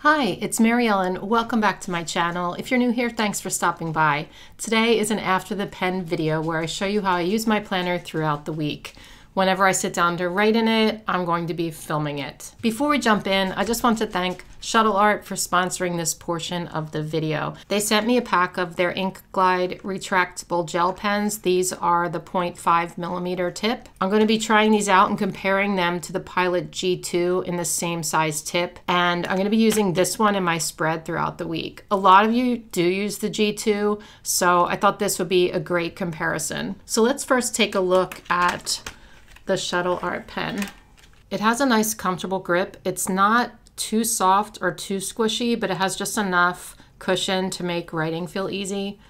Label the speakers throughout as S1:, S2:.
S1: Hi, it's Mary Ellen. Welcome back to my channel. If you're new here, thanks for stopping by. Today is an after the pen video where I show you how I use my planner throughout the week. Whenever I sit down to write in it, I'm going to be filming it. Before we jump in, I just want to thank Shuttle Art for sponsoring this portion of the video. They sent me a pack of their InkGlide retractable gel pens. These are the 0.5mm tip. I'm going to be trying these out and comparing them to the Pilot G2 in the same size tip. And I'm going to be using this one in my spread throughout the week. A lot of you do use the G2, so I thought this would be a great comparison. So let's first take a look at the Shuttle Art pen. It has a nice comfortable grip. It's not too soft or too squishy, but it has just enough cushion to make writing feel easy.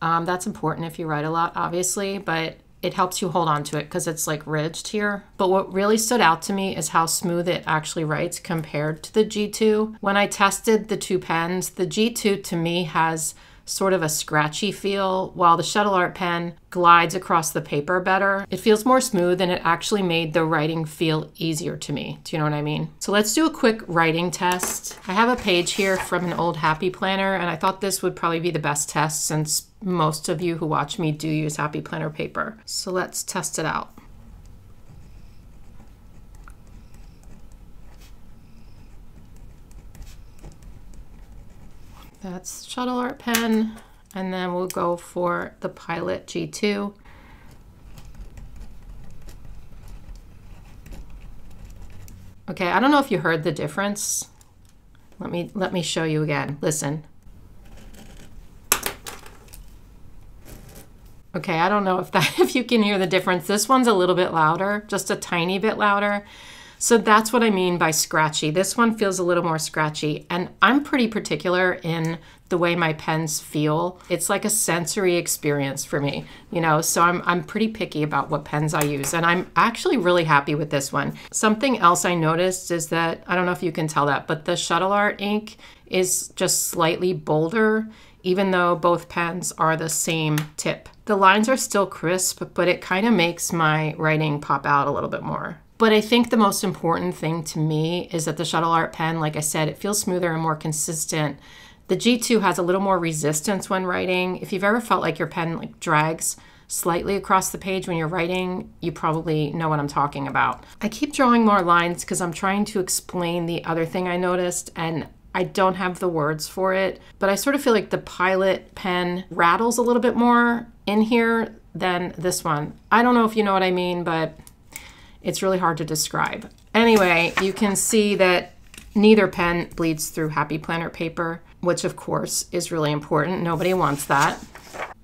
S1: That's important if you write a lot, obviously, but it helps you hold on to it because it's like ridged here. But what really stood out to me is how smooth it actually writes compared to the G2. When I tested the two pens, the G2 to me has sort of a scratchy feel, while the Shuttle Art pen glides across the paper better. It feels more smooth and it actually made the writing feel easier to me. Do you know what I mean? So let's do a quick writing test. I have a page here from an old Happy Planner, and I thought this would probably be the best test since most of you who watch me do use Happy Planner paper. So let's test it out. That's Shuttle Art pen, and then we'll go for the Pilot G2. Okay, I don't know if you heard the difference. Let me show you again. Listen. Okay, I don't know if you can hear the difference. This one's a little bit louder, just a tiny bit louder. So that's what I mean by scratchy. This one feels a little more scratchy, and I'm pretty particular in the way my pens feel. It's like a sensory experience for me, you know, so I'm pretty picky about what pens I use, and I'm actually really happy with this one. Something else I noticed is that, I don't know if you can tell that, but the Shuttle Art ink is just slightly bolder, even though both pens are the same tip. The lines are still crisp, but it kind of makes my writing pop out a little bit more. But I think the most important thing to me is that the Shuttle Art pen, like I said, it feels smoother and more consistent. The G2 has a little more resistance when writing. If you've ever felt like your pen like drags slightly across the page when you're writing, you probably know what I'm talking about. I keep drawing more lines because I'm trying to explain the other thing I noticed, and I don't have the words for it, but I sort of feel like the Pilot pen rattles a little bit more in here than this one. I don't know if you know what I mean, but it's really hard to describe. Anyway, you can see that neither pen bleeds through Happy Planner paper, which of course is really important. Nobody wants that.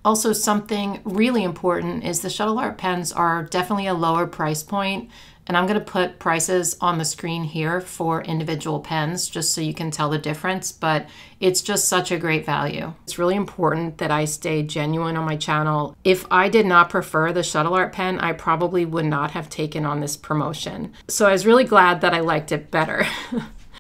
S1: Also, something really important is the Shuttle Art pens are definitely a lower price point, and I'm going to put prices on the screen here for individual pens just so you can tell the difference, but it's just such a great value. It's really important that I stay genuine on my channel. If I did not prefer the Shuttle Art pen, I probably would not have taken on this promotion. So I was really glad that I liked it better.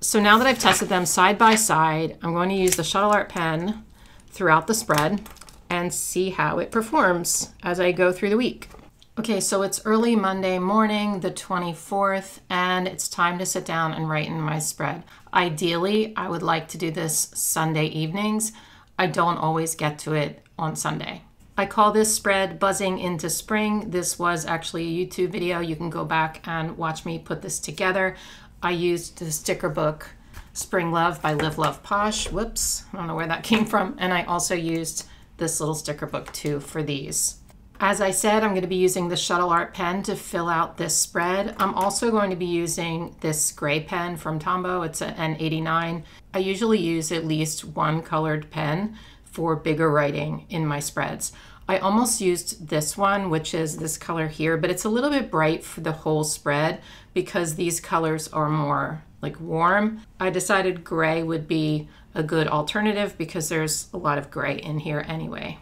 S1: So now that I've tested them side by side, I'm going to use the Shuttle Art pen throughout the spread and see how it performs as I go through the week. Okay, so it's early Monday morning, the 24th, and it's time to sit down and write in my spread. Ideally, I would like to do this Sunday evenings. I don't always get to it on Sunday. I call this spread Buzzing into Spring. This was actually a YouTube video. You can go back and watch me put this together. I used the sticker book Spring Love by Live Love Posh. Whoops, I don't know where that came from. And I also used this little sticker book too for these. As I said, I'm going to be using the Shuttle Art pen to fill out this spread. I'm also going to be using this gray pen from Tombow. It's an 89. I usually use at least one colored pen for bigger writing in my spreads. I almost used this one, which is this color here, but it's a little bit bright for the whole spread because these colors are more like warm. I decided gray would be a good alternative because there's a lot of gray in here anyway.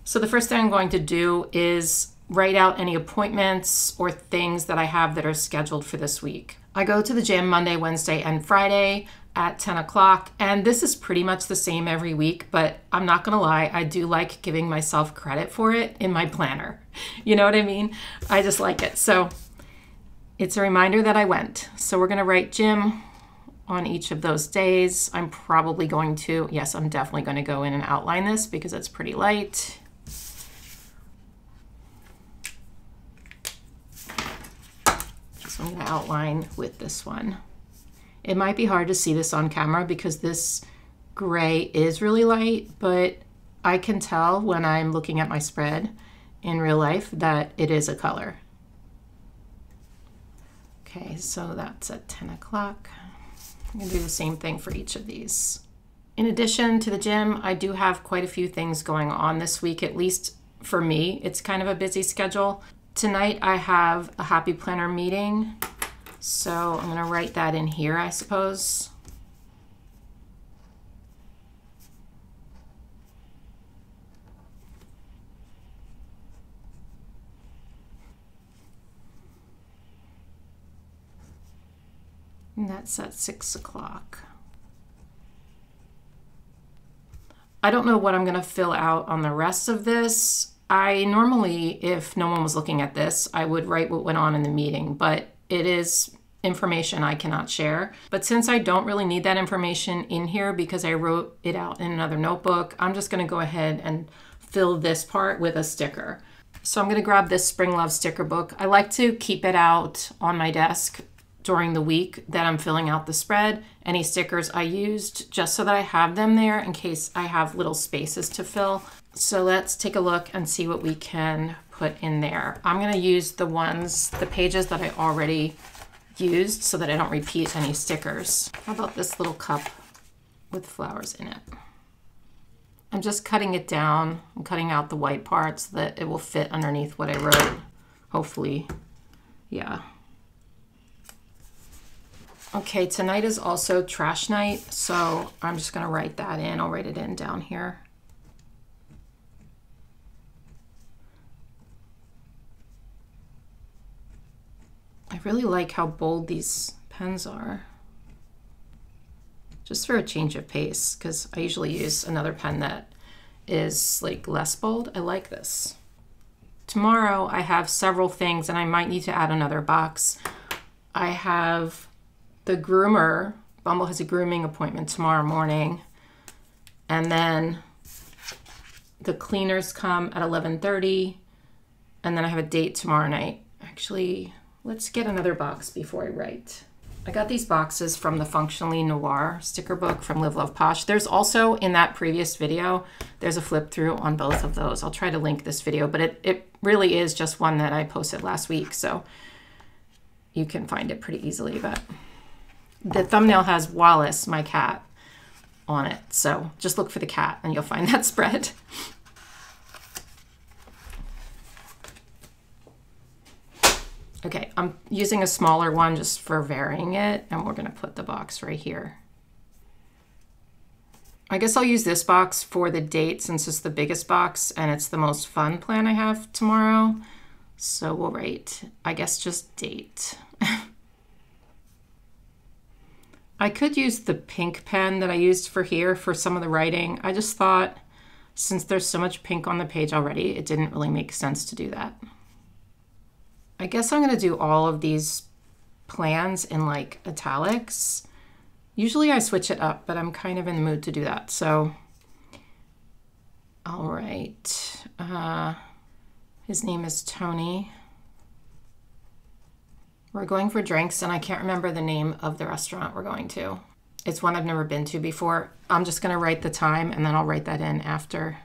S1: So the first thing I'm going to do is write out any appointments or things that I have that are scheduled for this week. I go to the gym Monday, Wednesday, and Friday at 10 o'clock, and this is pretty much the same every week, but I'm not gonna lie, I do like giving myself credit for it in my planner. You know what I mean? I just like it. So it's a reminder that I went. So we're gonna write gym on each of those days. I'm probably going to, yes, I'm definitely going to go in and outline this because it's pretty light. So I'm going to outline with this one. It might be hard to see this on camera because this gray is really light, but I can tell when I'm looking at my spread in real life that it is a color. Okay, so that's at 10 o'clock. I'm gonna do the same thing for each of these. In addition to the gym, I do have quite a few things going on this week, at least for me. It's kind of a busy schedule. Tonight I have a Happy Planner meeting, so I'm gonna write that in here, I suppose. And that's at 6 o'clock. I don't know what I'm gonna fill out on the rest of this. I normally, if no one was looking at this, I would write what went on in the meeting, but it is information I cannot share. But since I don't really need that information in here because I wrote it out in another notebook, I'm just gonna go ahead and fill this part with a sticker. So I'm gonna grab this Spring Love sticker book. I like to keep it out on my desk during the week that I'm filling out the spread, any stickers I used, just so that I have them there in case I have little spaces to fill. So let's take a look and see what we can put in there. I'm gonna use the pages that I already used so that I don't repeat any stickers. How about this little cup with flowers in it? I'm just cutting it down. I'm cutting out the white parts so that it will fit underneath what I wrote. Hopefully, yeah. Okay, tonight is also trash night, so I'm just gonna write that in. I'll write it in down here. I really like how bold these pens are. Just for a change of pace, because I usually use another pen that is like less bold. I like this. Tomorrow I have several things and I might need to add another box. I have the groomer. Bumble has a grooming appointment tomorrow morning. And then the cleaners come at 11:30. And then I have a date tomorrow night. Actually, let's get another box before I write. I got these boxes from the Functionally Noir sticker book from Live Love Posh. There's also, in that previous video, there's a flip through on both of those. I'll try to link this video, but it really is just one that I posted last week, so you can find it pretty easily. But the thumbnail has Wallace, my cat, on it, so just look for the cat and you'll find that spread. Okay, I'm using a smaller one just for varying it, and we're gonna put the box right here. I guess I'll use this box for the date since it's the biggest box and it's the most fun plan I have tomorrow. So we'll write, I guess, just date. I could use the pink pen that I used for here for some of the writing. I just thought since there's so much pink on the page already, it didn't really make sense to do that. I guess I'm gonna do all of these plans in like italics. Usually I switch it up, but I'm kind of in the mood to do that. So, all right. His name is Tony. We're going for drinks, and I can't remember the name of the restaurant we're going to. It's one I've never been to before. I'm just gonna write the time, and then I'll write that in after.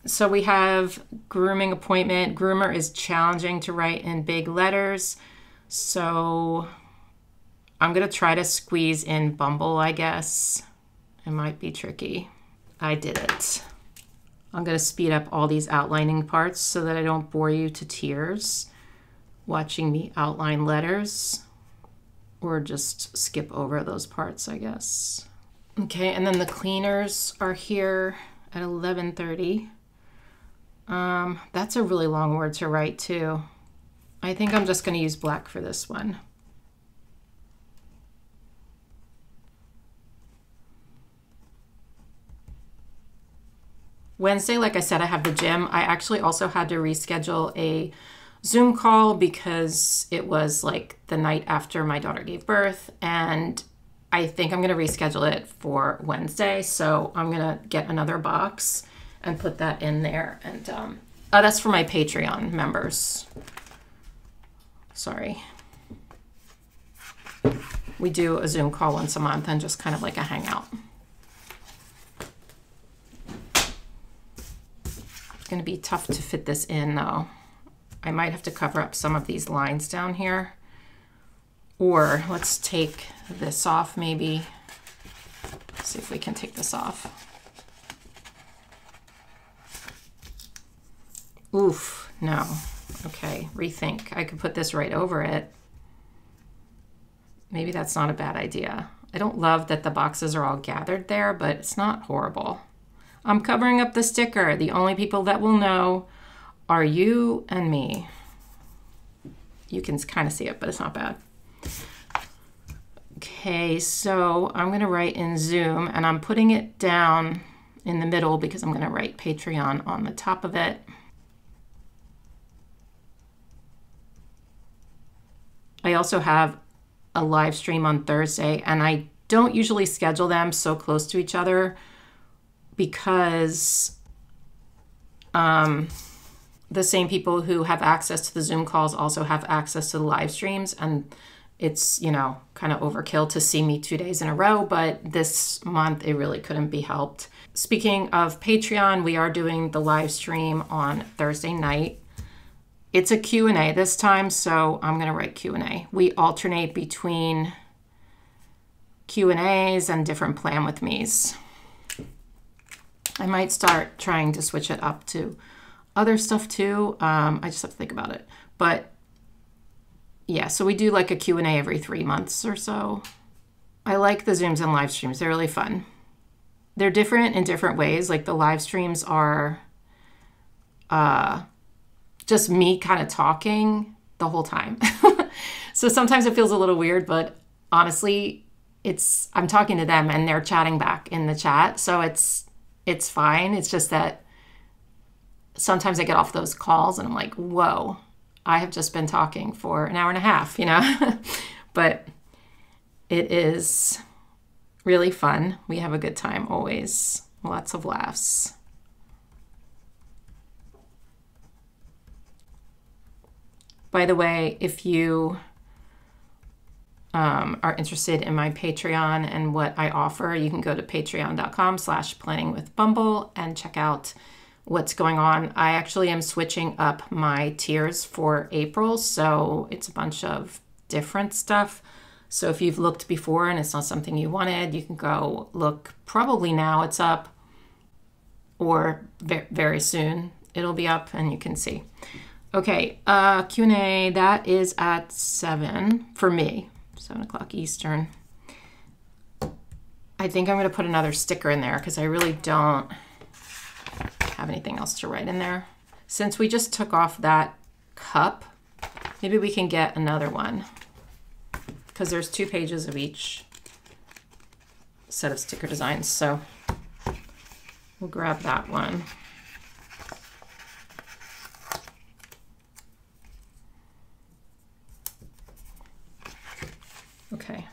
S1: So we have grooming appointment. Groomer is challenging to write in big letters. So I'm gonna try to squeeze in Bumble, I guess. It might be tricky. I did it. I'm gonna speed up all these outlining parts so that I don't bore you to tears watching me outline letters, or just skip over those parts, I guess. Okay, and then the cleaners are here at 11:30. That's a really long word to write too. I think I'm just gonna use black for this one. Wednesday, like I said, I have the gym. I actually also had to reschedule a Zoom call because it was like the night after my daughter gave birth, and I think I'm going to reschedule it for Wednesday. So I'm going to get another box and put that in there. And oh, that's for my Patreon members. Sorry. We do a Zoom call once a month and just kind of like a hangout. It's going to be tough to fit this in though. I might have to cover up some of these lines down here. Or let's take this off maybe. Let's see if we can take this off. Oof, no. Okay, rethink. I could put this right over it. Maybe that's not a bad idea. I don't love that the boxes are all gathered there, but it's not horrible. I'm covering up the sticker. The only people that will know are you and me. You can kind of see it, but it's not bad. Okay, so I'm going to write in Zoom, and I'm putting it down in the middle because I'm going to write Patreon on the top of it. I also have a live stream on Thursday, and I don't usually schedule them so close to each other because the same people who have access to the Zoom calls also have access to the live streams, and it's, you know, kind of overkill to see me 2 days in a row, but this month it really couldn't be helped. Speaking of Patreon, we are doing the live stream on Thursday night. It's a Q&A this time, so I'm going to write Q&A. We alternate between Q&As and different Plan With Me's. I might start trying to switch it up to other stuff too. I just have to think about it. But yeah, so we do like a Q&A every 3 months or so. I like the Zooms and live streams. They're really fun. They're different in different ways. Like the live streams are just me kind of talking the whole time. So sometimes it feels a little weird, but honestly, I'm talking to them and they're chatting back in the chat. So it's fine. It's just that sometimes I get off those calls and I'm like, whoa, I have just been talking for an hour and a half, you know? But it is really fun. We have a good time always. Lots of laughs. By the way, if you are interested in my Patreon and what I offer, you can go to patreon.com/planningwithbumble and check out what's going on. I actually am switching up my tiers for April, so it's a bunch of different stuff. So if you've looked before and it's not something you wanted, you can go look. Probably now it's up, or very soon it'll be up and you can see. Okay, Q&A, that is at 7 for me, 7 o'clock Eastern. I think I'm going to put another sticker in there because I really don't have anything else to write in there. Since we just took off that cup, maybe we can get another one because there's 2 pages of each set of sticker designs. So we'll grab that one. Okay.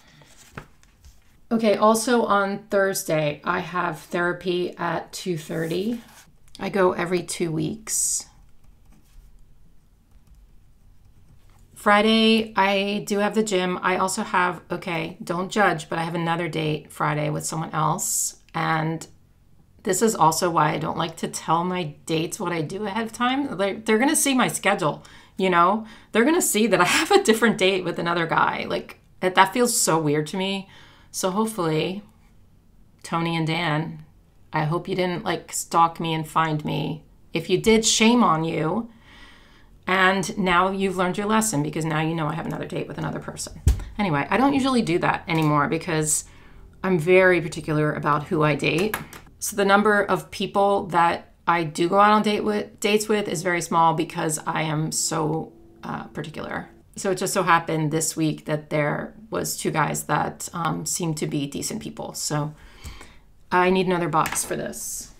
S1: Okay, also on Thursday, I have therapy at 2:30. I go every 2 weeks. Friday, I do have the gym. I also have, okay, don't judge, but I have another date Friday with someone else. And this is also why I don't like to tell my dates what I do ahead of time. They're going to see my schedule, you know? They're going to see that I have a different date with another guy. Like, that feels so weird to me. So hopefully, Tony and Dan, I hope you didn't like stalk me and find me. If you did, shame on you. And now you've learned your lesson because now you know I have another date with another person. Anyway, I don't usually do that anymore because I'm very particular about who I date. So the number of people that I do go out on dates with is very small because I am so particular. So it just so happened this week that there was 2 guys that seemed to be decent people. So I need another box for this.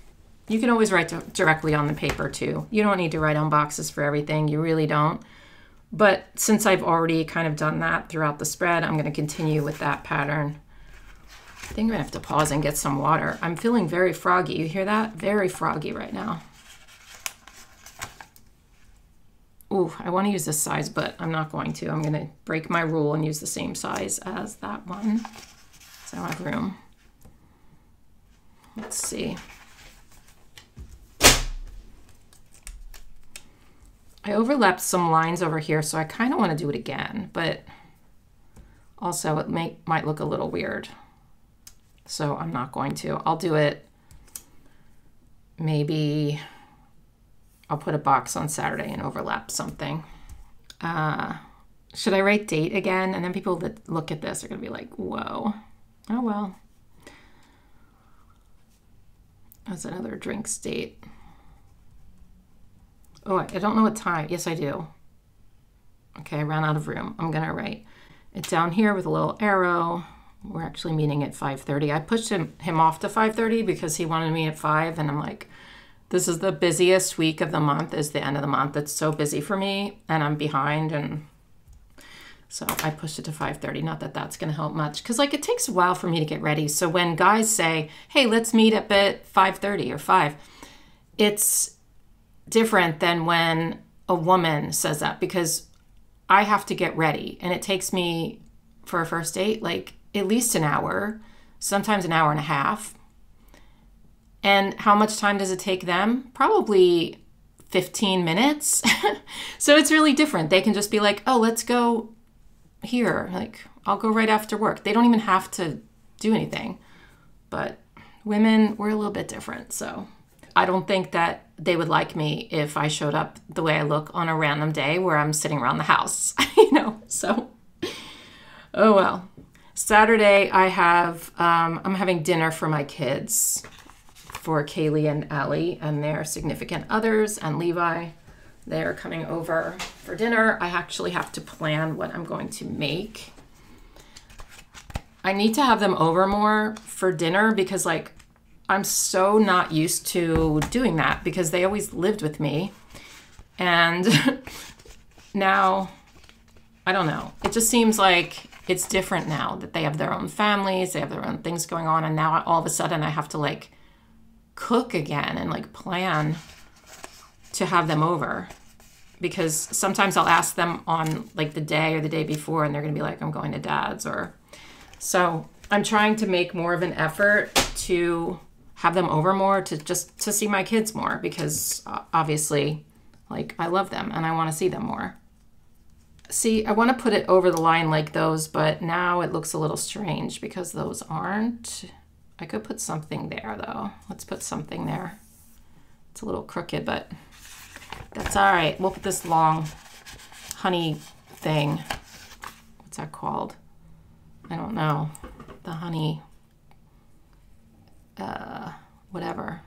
S1: You can always write directly on the paper too. You don't need to write on boxes for everything. You really don't. But since I've already kind of done that throughout the spread, I'm going to continue with that pattern. I think I'm going to have to pause and get some water. I'm feeling very froggy. You hear that? Very froggy right now. Ooh, I want to use this size, but I'm not going to. I'm going to break my rule and use the same size as that one. So I don't have room. Let's see. I overlapped some lines over here, so I kind of want to do it again, but also it might look a little weird. So I'm not going to. I'll do it, maybe I'll put a box on Saturday and overlap something. Should I write date again? And then people that look at this are going to be like, whoa. Oh, well. That's another drinks date. Oh, I don't know what time. Yes, I do. Okay, I ran out of room. I'm going to write it down here with a little arrow. We're actually meeting at 5:30. I pushed him off to 5:30 because he wanted me at 5, and I'm like, this is the busiest week of the month, is the end of the month. It's so busy for me, and I'm behind, and so I pushed it to 5:30. Not that that's going to help much, because like it takes a while for me to get ready. So when guys say, hey, let's meet up at 5:30 or 5, it's different than when a woman says that, because I have to get ready, and it takes me for a first date like at least an hour, sometimes an hour and a half. And how much time does it take them? Probably 15 minutes. So it's really different. They can just be like, oh, let's go here. Like, I'll go right after work. They don't even have to do anything. But women, we're a little bit different. So I don't think that they would like me if I showed up the way I look on a random day where I'm sitting around the house, you know, so, oh well. Saturday, I have, I'm having dinner for my kids, for Kaylee and Allie and their significant others, and Levi. They're coming over for dinner. I actually have to plan what I'm going to make. I need to have them over more for dinner because, like, I'm so not used to doing that because they always lived with me. And now, I don't know. It just seems like it's different now that they have their own families, they have their own things going on, and now all of a sudden I have to like cook again and like plan to have them over, because sometimes I'll ask them on like the day or the day before and they're gonna be like, I'm going to dad's, or so I'm trying to make more of an effort to have them over more, to see my kids more, because obviously like I love them and I want to see them more. See, I want to put it over the line like those, but now it looks a little strange because those aren't. I could put something there though. Let's put something there. It's a little crooked, but that's all right. We'll put this long honey thing. What's that called? I don't know. The honey, whatever.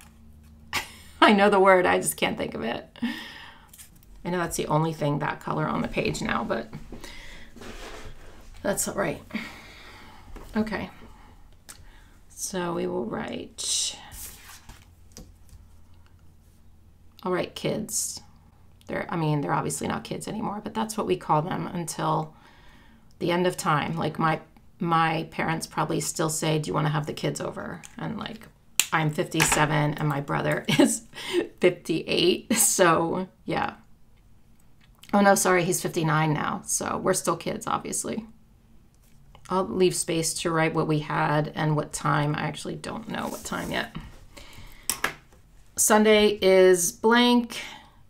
S1: I know the word, I just can't think of it. I know that's the only thing that color on the page now, but that's all right. Okay. So we will write, I'll write kids. They're obviously not kids anymore, but that's what we call them until the end of time. Like my parents probably still say, do you want to have the kids over? And like, I'm 57 and my brother is 58. So yeah. Oh no, sorry, he's 59 now. So we're still kids, obviously. I'll leave space to write what we had and what time. I actually don't know what time yet. Sunday is blank,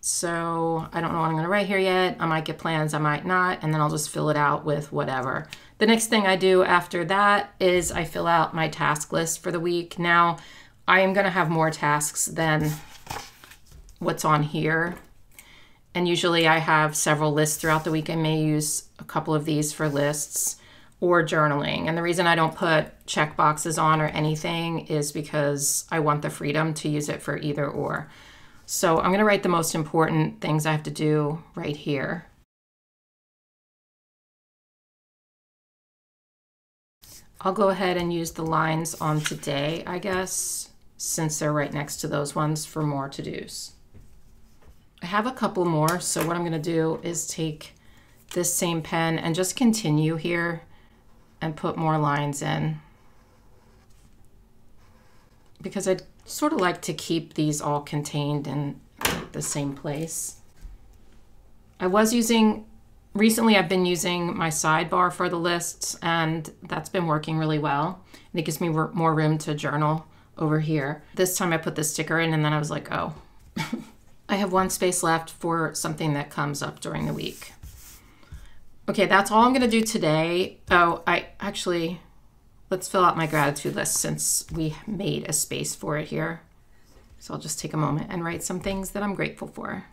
S1: so I don't know what I'm going to write here yet. I might get plans, I might not, and then I'll just fill it out with whatever. The next thing I do after that is I fill out my task list for the week. Now, I am going to have more tasks than what's on here. And usually I have several lists throughout the week. I may use a couple of these for lists or journaling. And the reason I don't put check boxes on or anything is because I want the freedom to use it for either or. So I'm going to write the most important things I have to do right here. I'll go ahead and use the lines on today, I guess, since they're right next to those ones for more to-dos. I have a couple more, so what I'm going to do is take this same pen and just continue here and put more lines in, because I'd sort of like to keep these all contained in the same place. Recently I've been using my sidebar for the lists, and that's been working really well. And it gives me more room to journal over here. This time I put the sticker in, and then I was like, oh. I have one space left for something that comes up during the week. Okay, that's all I'm gonna do today. Oh, let's fill out my gratitude list since we made a space for it here. So I'll just take a moment and write some things that I'm grateful for.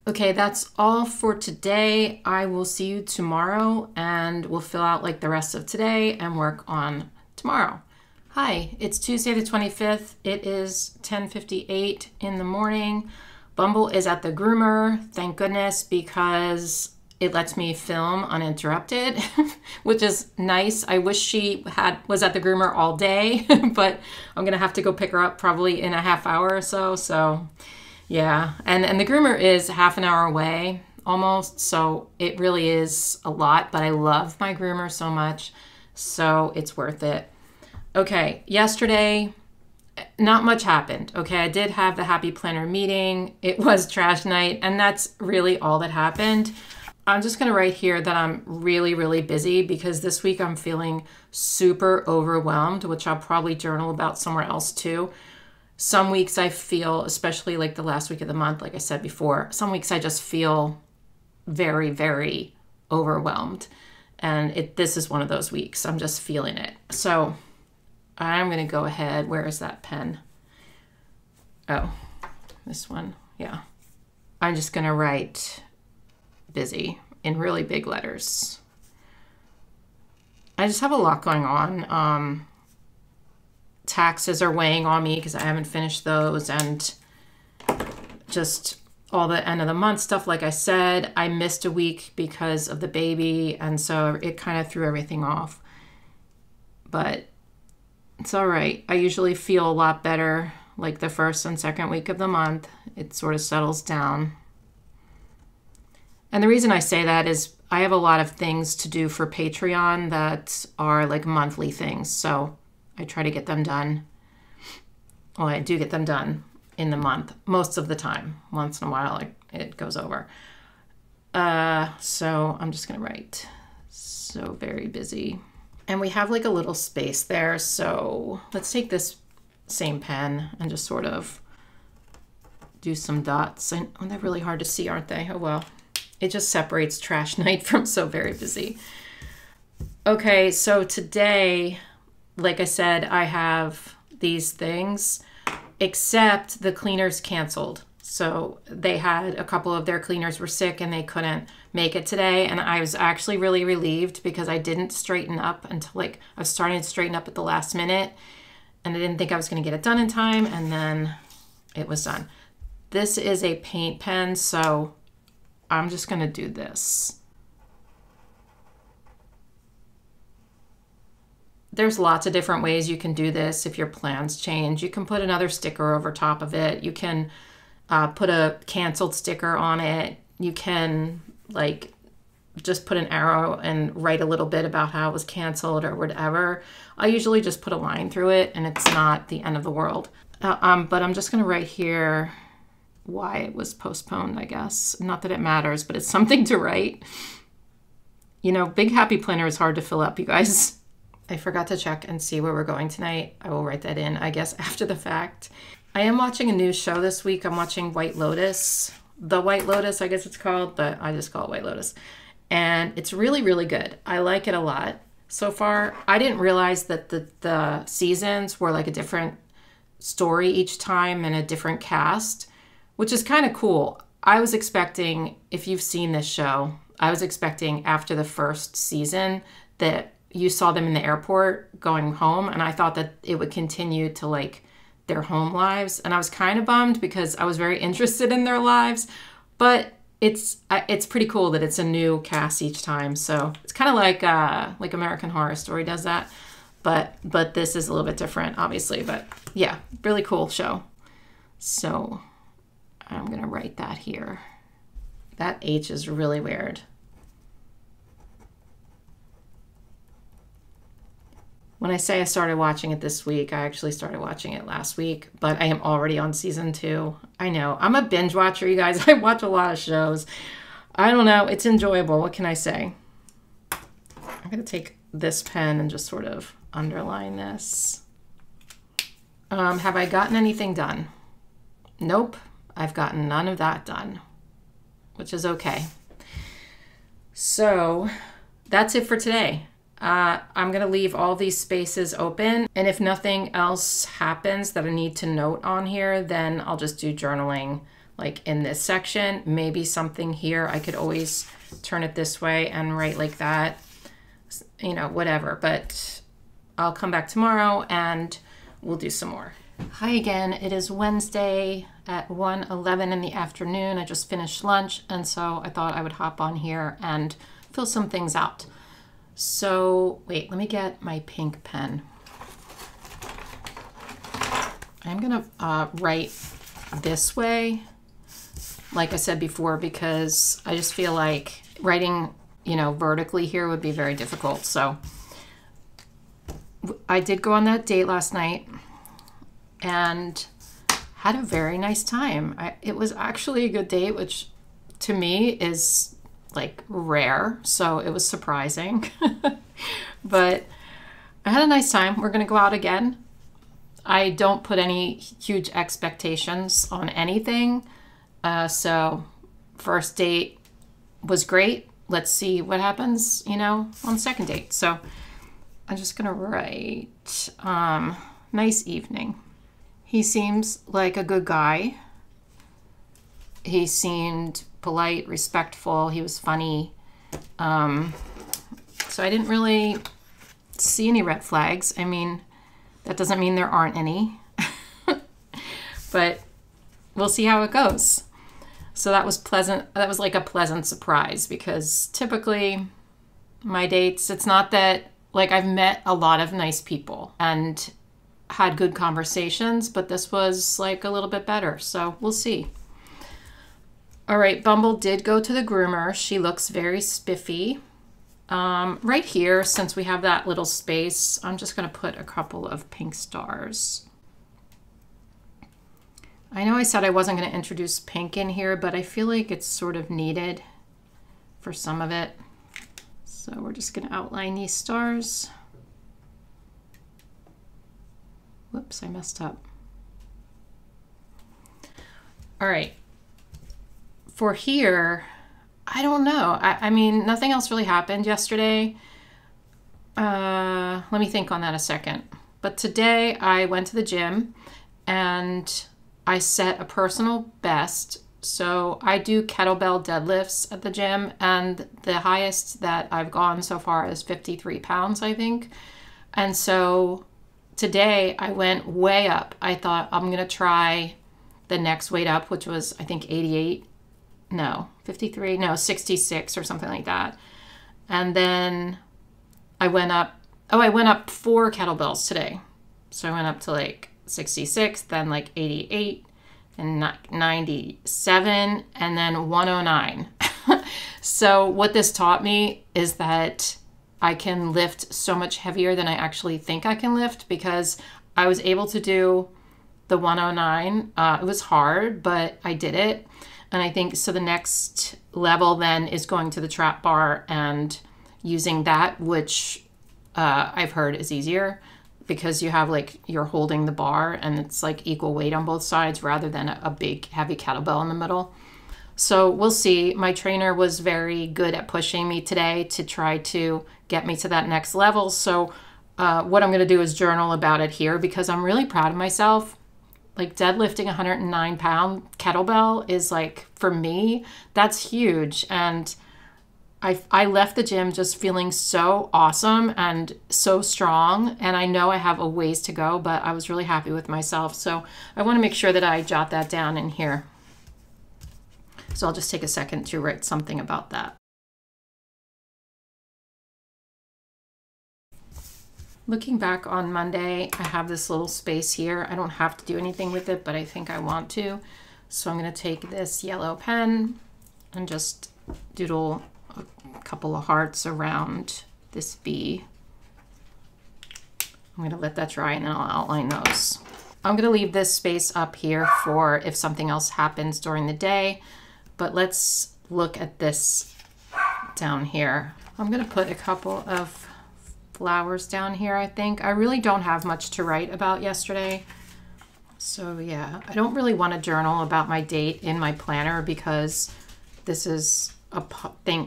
S1: Okay, that's all for today. I will see you tomorrow, and we'll fill out like the rest of today and work on tomorrow. Hi, it's Tuesday the 25th. It is 10:58 in the morning. Bumble is at the groomer, thank goodness, because it lets me film uninterrupted, which is nice. I wish she was at the groomer all day, but I'm gonna have to go pick her up probably in a half hour or so. So yeah, and the groomer is half an hour away almost, so it really is a lot, but I love my groomer so much, so it's worth it. Okay, yesterday, not much happened. Okay, I did have the Happy Planner meeting. It was trash night, and that's really all that happened. I'm just gonna write here that I'm really, really busy because this week I'm feeling super overwhelmed, which I'll probably journal about somewhere else too. Some weeks I feel, especially like the last week of the month, like I said before, some weeks I just feel very, very overwhelmed. And this is one of those weeks. I'm just feeling it. So I'm going to go ahead. Where is that pen? Oh, this one. Yeah. I'm just going to write busy in really big letters. I just have a lot going on. Taxes are weighing on me because I haven't finished those, and just all the end of the month stuff. Like I said, I missed a week because of the baby, and so it kind of threw everything off. But it's all right. I usually feel a lot better like the first and second week of the month. It sort of settles down. And the reason I say that is I have a lot of things to do for Patreon that are like monthly things. So I try to get them done. Well, I do get them done in the month most of the time. Once in a while, it goes over. So I'm just going to write, so very busy. And we have like a little space there. So let's take this same pen and just sort of do some dots. And they're really hard to see, aren't they? Oh, well, it just separates trash night from so very busy. Okay, so today, like I said, I have these things, except the cleaners canceled. So they had a couple of their cleaners were sick and they couldn't make it today. And I was actually really relieved because I didn't straighten up until like I was starting to straighten up at the last minute. And I didn't think I was going to get it done in time. And then it was done. This is a paint pen, so I'm just going to do this. There's lots of different ways you can do this if your plans change. You can put another sticker over top of it. You can put a canceled sticker on it. You can like just put an arrow and write a little bit about how it was canceled or whatever. I usually just put a line through it and it's not the end of the world. But I'm just gonna write here why it was postponed, I guess. Not that it matters, but it's something to write. You know, Big Happy Planner is hard to fill up, you guys. I forgot to check and see where we're going tonight. I will write that in, I guess, after the fact. I am watching a new show this week. I'm watching White Lotus. The White Lotus, I guess it's called, but I just call it White Lotus. And it's really, really good. I like it a lot so far. I didn't realize that the seasons were like a different story each time and a different cast, which is kind of cool. I was expecting, if you've seen this show, I was expecting after the first season that you saw them in the airport going home, and I thought that it would continue to like their home lives, and I was kind of bummed because I was very interested in their lives, but it's pretty cool that it's a new cast each time. So it's kind of like American Horror Story does that, but this is a little bit different, obviously. But yeah, really cool show. So I'm going to write that here. That H is really weird. When I say I started watching it this week, I actually started watching it last week, but I am already on season 2. I know. I'm a binge watcher, you guys. I watch a lot of shows. I don't know. It's enjoyable. What can I say? I'm going to take this pen and just sort of underline this. Have I gotten anything done? Nope. I've gotten none of that done, which is okay. So that's it for today. I'm going to leave all these spaces open, and if nothing else happens that I need to note on here, then I'll just do journaling like in this section. Maybe something here, I could always turn it this way and write like that, you know, whatever. But I'll come back tomorrow and we'll do some more. Hi again. It is Wednesday at 1:11 in the afternoon. I just finished lunch, and so I thought I would hop on here and fill some things out. So wait, let me get my pink pen. I'm gonna write this way, like I said before, because I just feel like writing, you know, vertically here would be very difficult. So I did go on that date last night and had a very nice time. It was actually a good date, which to me is like rare, so it was surprising. But I had a nice time. We're gonna go out again. I don't put any huge expectations on anything, so first date was great. Let's see what happens, you know, on the second date. So I'm just gonna write nice evening. He seems like a good guy. He seemed polite, respectful. He was funny. So I didn't really see any red flags. I mean, that doesn't mean there aren't any, but we'll see how it goes. So that was pleasant. That was like a pleasant surprise, because typically my dates, it's not that, like, I've met a lot of nice people and had good conversations, but this was like a little bit better. So we'll see. All right, Bumble did go to the groomer. She looks very spiffy. Right here, since we have that little space, I'm just going to put a couple of pink stars. I know I said I wasn't going to introduce pink in here, but I feel like it's sort of needed for some of it. So we're just going to outline these stars. Whoops, I messed up. All right. For here, I don't know. I mean, nothing else really happened yesterday. Let me think on that a second. But today I went to the gym and I set a personal best. So I do kettlebell deadlifts at the gym, and the highest that I've gone so far is 53 pounds, I think. And so today I went way up. I thought I'm going to try the next weight up, which was, I think, 88. No, 53, no, 66 or something like that. And then I went up, I went up 4 kettlebells today. So I went up to like 66, then like 88 and 97, and then 109. So what this taught me is that I can lift so much heavier than I actually think I can lift, because I was able to do the 109. It was hard, but I did it. And I think, so the next level then is going to the trap bar and using that, which I've heard is easier, because you have like, you're holding the bar and it's like equal weight on both sides rather than a big heavy kettlebell in the middle. So we'll see. My trainer was very good at pushing me today to try to get me to that next level. So what I'm going to do is journal about it here, because I'm really proud of myself. Like, deadlifting 109-pound kettlebell is like, for me, that's huge. And I left the gym just feeling so awesome and so strong. And I know I have a ways to go, but I was really happy with myself. So I want to make sure that I jot that down in here. So I'll just take a second to write something about that. Looking back on Monday, I have this little space here. I don't have to do anything with it, but I think I want to. So I'm going to take this yellow pen and just doodle a couple of hearts around this bee. I'm going to let that dry and then I'll outline those. I'm going to leave this space up here for if something else happens during the day, but let's look at this down here. I'm going to put a couple of flowers down here, I think. I really don't have much to write about yesterday. So yeah, I don't really want to journal about my date in my planner because this is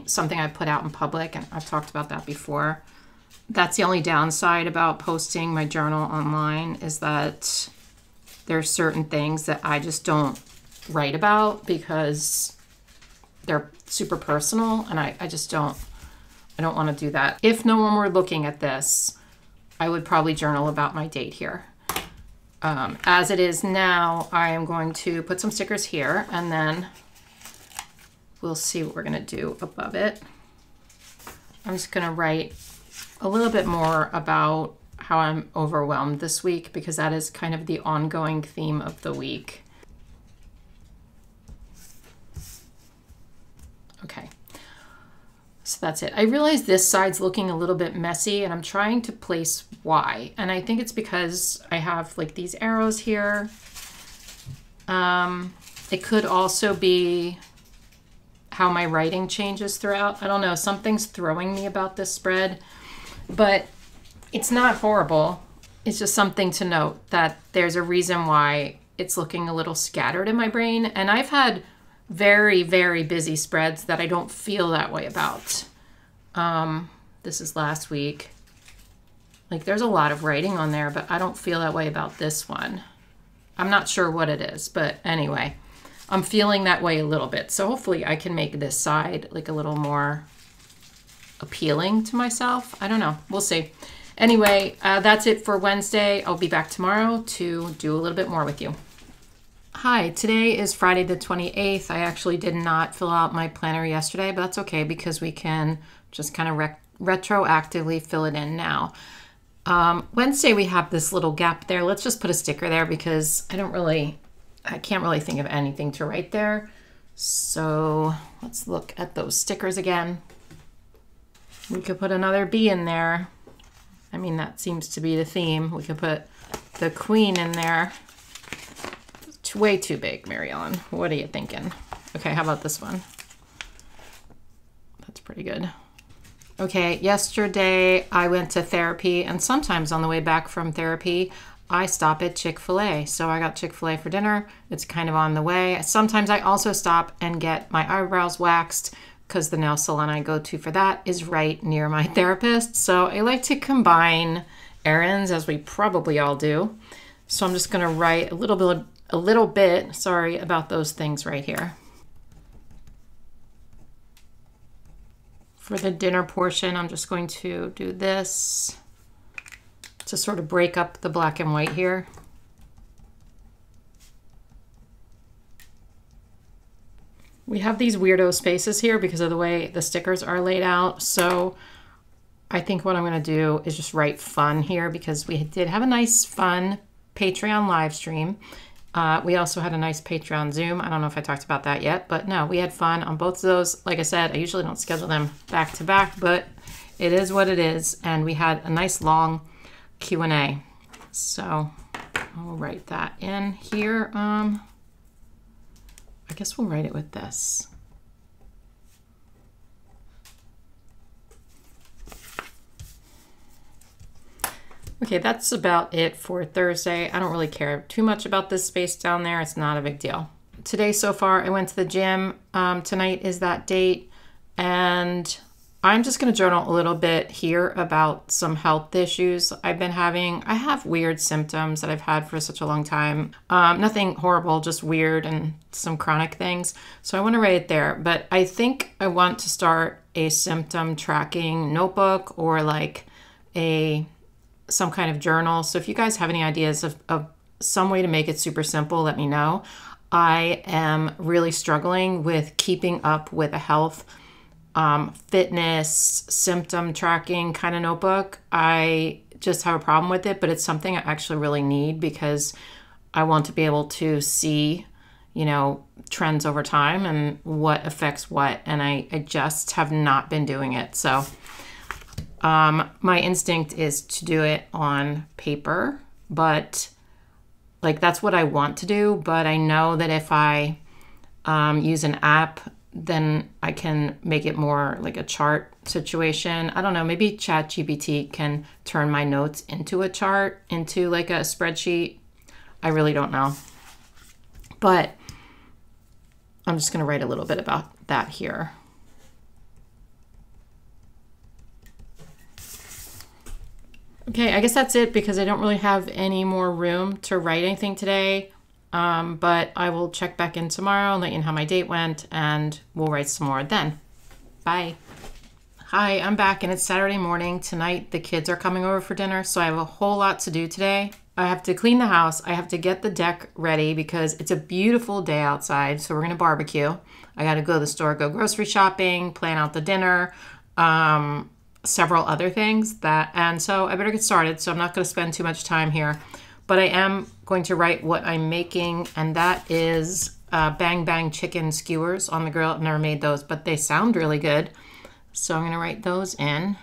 S1: something I put out in public, and I've talked about that before. That's the only downside about posting my journal online, is that there's certain things that I just don't write about because they're super personal, and I don't want to do that. If no one were looking at this, I would probably journal about my date here. As it is now, I am going to put some stickers here, and then we'll see what we're going to do above it. I'm just going to write a little bit more about how I'm overwhelmed this week, because that is kind of the ongoing theme of the week. Okay, so that's it. I realize this side's looking a little bit messy, and I'm trying to place why. And I think it's because I have like these arrows here. It could also be how my writing changes throughout. I don't know, something's throwing me about this spread, but it's not horrible. It's just something to note that there's a reason why it's looking a little scattered in my brain. And I've had very, very busy spreads that I don't feel that way about. This is last week. Like, there's a lot of writing on there, but I don't feel that way about this one. I'm not sure what it is, but anyway, I'm feeling that way a little bit. So hopefully I can make this side like a little more appealing to myself. I don't know. We'll see. Anyway, that's it for Wednesday. I'll be back tomorrow to do a little bit more with you. Hi, today is Friday the 28th. I actually did not fill out my planner yesterday, but that's okay because we can just kind of retroactively fill it in now. Wednesday we have this little gap there. Let's just put a sticker there because I can't really think of anything to write there. So let's look at those stickers again. We could put another bee in there. I mean, that seems to be the theme. We could put the queen in there. It's way too big, Mary Ellen. What are you thinking? Okay, how about this one? That's pretty good. Okay, yesterday I went to therapy, and sometimes on the way back from therapy, I stop at Chick-fil-A. So I got Chick-fil-A for dinner. It's kind of on the way. Sometimes I also stop and get my eyebrows waxed because the nail salon I go to for that is right near my therapist. So I like to combine errands, as we probably all do. So I'm just gonna write a little bit, sorry, about those things right here. For the dinner portion, I'm just going to do this to sort of break up the black and white here. We have these weirdo spaces here because of the way the stickers are laid out. So I think what I'm going to do is just write fun here because we did have a nice fun Patreon live stream. We also had a nice Patreon Zoom. I don't know if I talked about that yet, but no, we had fun on both of those. Like I said, I usually don't schedule them back to back, but it is what it is. And we had a nice long Q&A. So I'll write that in here. I guess we'll write it with this. Okay, that's about it for Thursday. I don't really care too much about this space down there. It's not a big deal. Today so far, I went to the gym. Tonight is that date. And I'm just going to journal a little bit here about some health issues I've been having. I have weird symptoms that I've had for such a long time. Nothing horrible, just weird and some chronic things. So I want to write it there. But I think I want to start a symptom tracking notebook or like some kind of journal. So if you guys have any ideas of some way to make it super simple, let me know. I am really struggling with keeping up with a health, fitness, symptom tracking kind of notebook. I just have a problem with it, but it's something I actually really need because I want to be able to see you know, trends over time and what affects what. And I just have not been doing it. So my instinct is to do it on paper, but like that's what I want to do. But I know that if I use an app, then I can make it more like a chart situation. I don't know, maybe ChatGPT can turn my notes into a chart, into like a spreadsheet. I really don't know. But I'm just going to write a little bit about that here. Okay, I guess that's it because I don't really have any more room to write anything today. But I will check back in tomorrow and let you know how my date went, and we'll write some more then. Bye. Hi, I'm back and it's Saturday morning. Tonight the kids are coming over for dinner, so I have a whole lot to do today. I have to clean the house. I have to get the deck ready because it's a beautiful day outside, so we're going to barbecue. I got to go to the store, go grocery shopping, plan out the dinner, several other things and so I better get started, so I'm not going to spend too much time here. But I am going to write what I'm making, and that is Bang Bang chicken skewers on the grill. I've never made those, but they sound really good. So I'm going to write those in.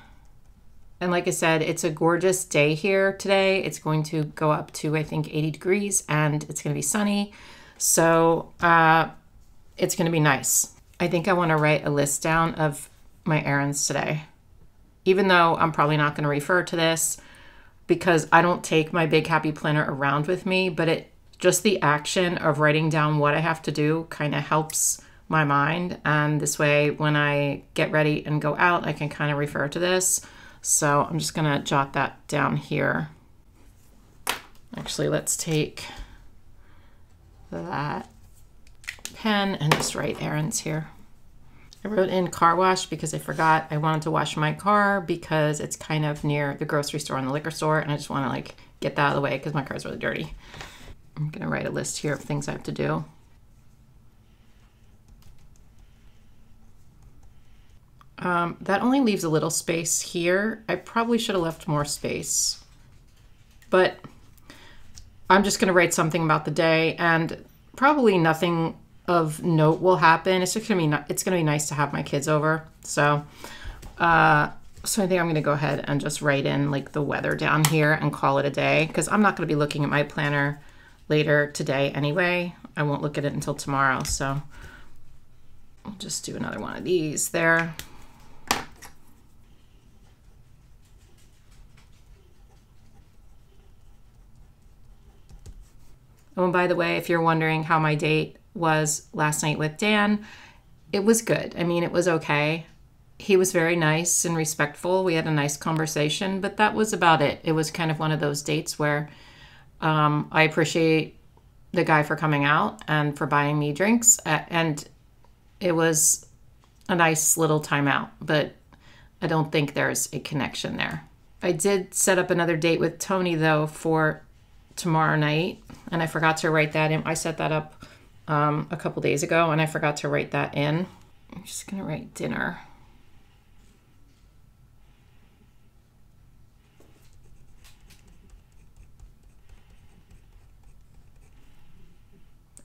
S1: And like I said, it's a gorgeous day here today. It's going to go up to, I think, 80 degrees, and it's going to be sunny. So it's going to be nice. I think I want to write a list down of my errands today, even though I'm probably not going to refer to this, because I don't take my big happy planner around with me, but just the action of writing down what I have to do kind of helps my mind. And this way, when I get ready and go out, I can kind of refer to this. So I'm just gonna jot that down here. Actually, let's take that pen and just write errands here. I wrote in car wash because I forgot I wanted to wash my car because it's kind of near the grocery store and the liquor store, and I just want to like get that out of the way because my car's really dirty. I'm gonna write a list here of things I have to do. That only leaves a little space here. I probably should have left more space, but I'm just gonna write something about the day, and probably nothing of note will happen. It's just gonna be nice to have my kids over. So I think I'm gonna go ahead and just write in like the weather down here and call it a day, because I'm not gonna be looking at my planner later today anyway. I won't look at it until tomorrow. So I'll just do another one of these there. Oh, and by the way, if you're wondering how my date was last night with Dan, it was good. I mean, it was okay. He was very nice and respectful. We had a nice conversation, but that was about it. It was kind of one of those dates where I appreciate the guy for coming out and for buying me drinks, and it was a nice little time out, but I don't think there's a connection there. I did set up another date with Tony, though, for tomorrow night, and I forgot to write that in. I set that up a couple days ago, and I forgot to write that in. I'm just gonna write dinner.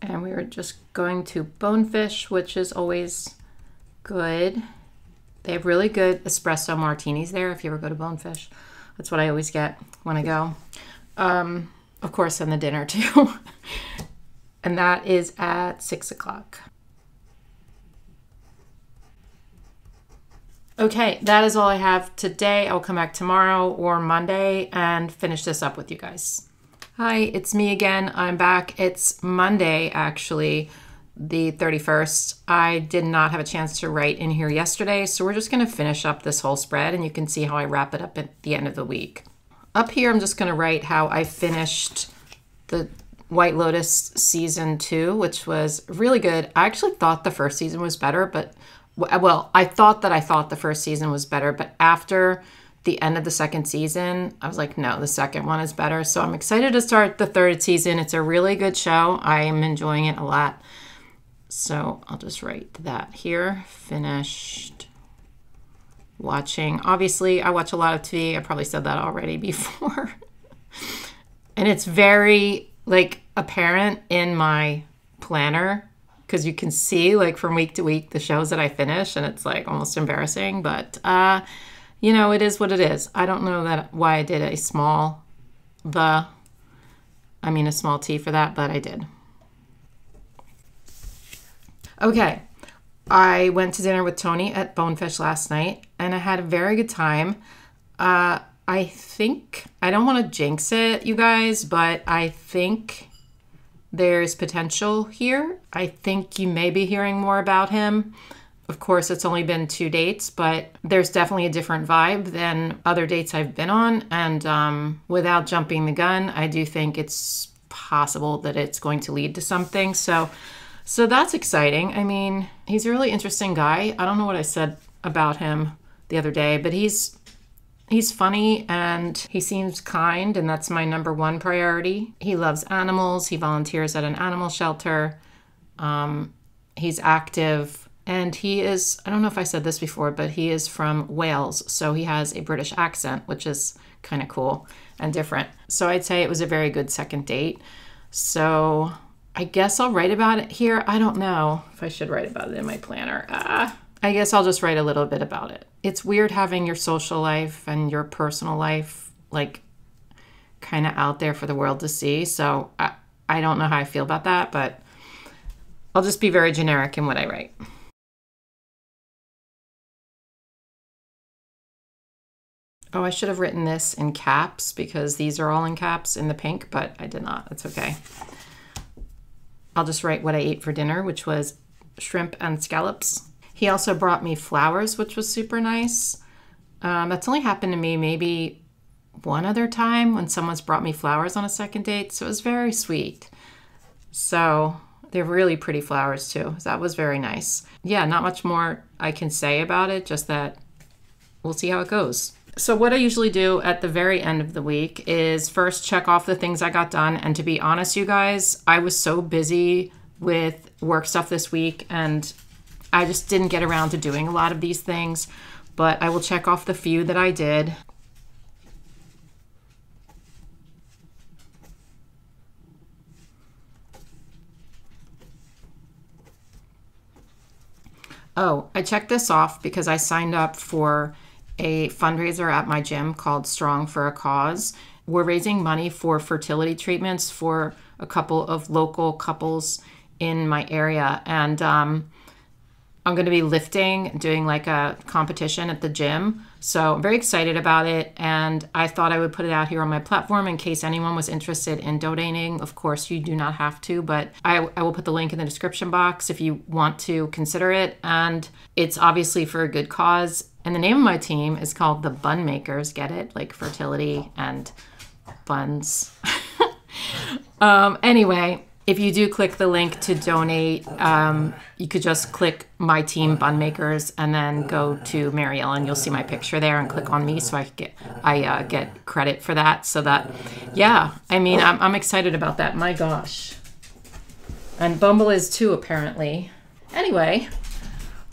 S1: And we were just going to Bonefish, which is always good. They have really good espresso martinis there if you ever go to Bonefish. That's what I always get when I go. Of course, and the dinner too. And that is at 6 o'clock. Okay, that is all I have today. I'll come back tomorrow or Monday and finish this up with you guys. Hi, it's me again. I'm back. It's Monday, actually, the 31st. I did not have a chance to write in here yesterday, so we're just going to finish up this whole spread, and you can see how I wrap it up at the end of the week. Up here, I'm just going to write how I finished the White Lotus season 2, which was really good. I actually thought the first season was better, but, well, I thought the first season was better, but after the end of the second season, I was like, no, the second one is better. So I'm excited to start the third season. It's a really good show. I am enjoying it a lot. So I'll just write that here. Finished watching. Obviously, I watch a lot of TV. I probably said that already before. And it's very, like, apparent in my planner because you can see like from week to week the shows that I finish, and it's like almost embarrassing, but you know, it is what it is. I don't know why I did a small T for that, but I did. Okay, I went to dinner with Tony at Bonefish last night, and I had a very good time. I think, I don't want to jinx it, you guys, but I think there's potential here. I think you may be hearing more about him. Of course, it's only been 2 dates, but there's definitely a different vibe than other dates I've been on. And without jumping the gun, I do think it's possible that it's going to lead to something. So that's exciting. I mean, he's a really interesting guy. I don't know what I said about him the other day, but he's funny and he seems kind, and that's my number one priority. He loves animals. He volunteers at an animal shelter. He's active, and he is, I don't know if I said this before, but he is from Wales, so he has a British accent, which is kind of cool and different. So I'd say it was a very good second date. So I guess I'll write about it here. I don't know if I should write about it in my planner. I guess I'll just write a little bit about it. It's weird having your social life and your personal life like kind of out there for the world to see. So I don't know how I feel about that, but I'll just be very generic in what I write. Oh, I should have written this in caps because these are all in caps in the pink, but I did not. That's okay. I'll just write what I ate for dinner, which was shrimp and scallops. He also brought me flowers, which was super nice. That's only happened to me maybe one other time when someone's brought me flowers on a second date. So it was very sweet. So they're really pretty flowers too. So that was very nice. Yeah, not much more I can say about it, just that we'll see how it goes. So what I usually do at the very end of the week is first check off the things I got done. And to be honest, you guys, I was so busy with work stuff this week and I just didn't get around to doing a lot of these things, but I will check off the few that I did. Oh, I checked this off because I signed up for a fundraiser at my gym called Strong for a Cause. We're raising money for fertility treatments for a couple of local couples in my area. And I'm going to be lifting, doing like a competition at the gym. So I'm very excited about it. And I thought I would put it out here on my platform in case anyone was interested in donating. Of course, you do not have to, but I will put the link in the description box if you want to consider it. And it's obviously for a good cause. And the name of my team is called the Bun Makers. Get it? Like fertility and buns. Anyway, if you do click the link to donate, you could just click my team Bun Makers and then go to Mary Ellen. You'll see my picture there and click on me so I get credit for that. So that, yeah, I mean, I'm excited about that. My gosh. And Bumble is too, apparently. Anyway,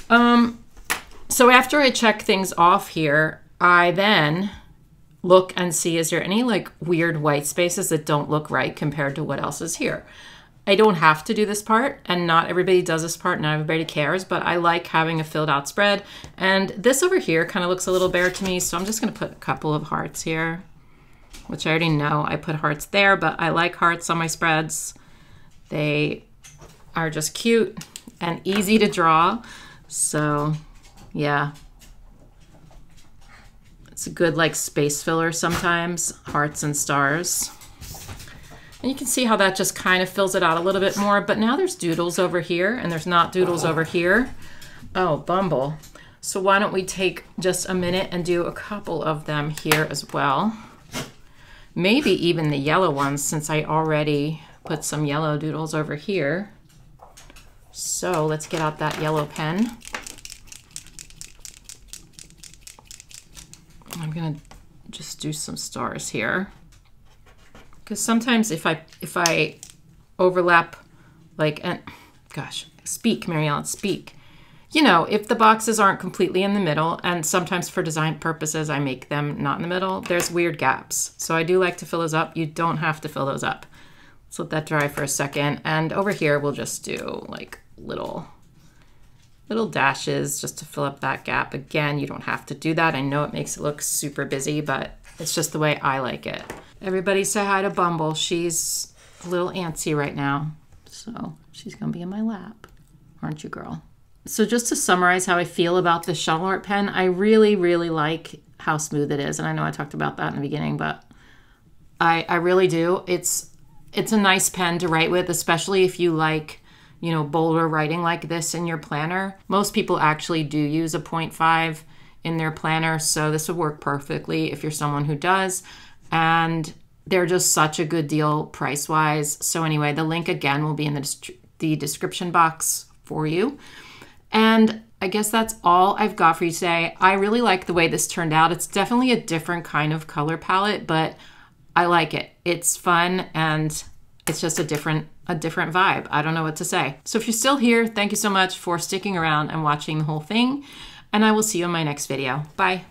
S1: so after I check things off here, I then look and see, is there any like weird white spaces that don't look right compared to what else is here? I don't have to do this part, and not everybody does this part, not everybody cares, but I like having a filled out spread. And this over here kind of looks a little bare to me, so I'm just going to put a couple of hearts here, which I already know I put hearts there, but I like hearts on my spreads. They are just cute and easy to draw, so yeah. It's a good like space filler sometimes, hearts and stars. And you can see how that just kind of fills it out a little bit more, but now there's doodles over here and there's not doodles over here. Oh, Bumble. So why don't we take just a minute and do a couple of them here as well. Maybe even the yellow ones, since I already put some yellow doodles over here. So let's get out that yellow pen. I'm gonna just do some stars here. Because sometimes if I overlap, like, and gosh, speak, Mary Ellen, speak. You know, if the boxes aren't completely in the middle, and sometimes for design purposes, I make them not in the middle, there's weird gaps. So I do like to fill those up. You don't have to fill those up. Let's let that dry for a second. And over here, we'll just do like little dashes just to fill up that gap. Again, you don't have to do that. I know it makes it look super busy, but it's just the way I like it. Everybody say hi to Bumble. She's a little antsy right now, so she's gonna be in my lap. Aren't you, girl? So just to summarize how I feel about this Shuttle Art pen, I really, really like how smooth it is. And I know I talked about that in the beginning, but I really do. It's a nice pen to write with, especially if you like, you know, bolder writing like this in your planner. Most people actually do use a 0.5 in their planner, so this would work perfectly if you're someone who does. And they're just such a good deal price-wise. So anyway, the link again will be in the description box for you. And I guess that's all I've got for you today. I really like the way this turned out. It's definitely a different kind of color palette, but I like it. It's fun and it's just a different vibe. I don't know what to say. So if you're still here, thank you so much for sticking around and watching the whole thing. And I will see you in my next video. Bye.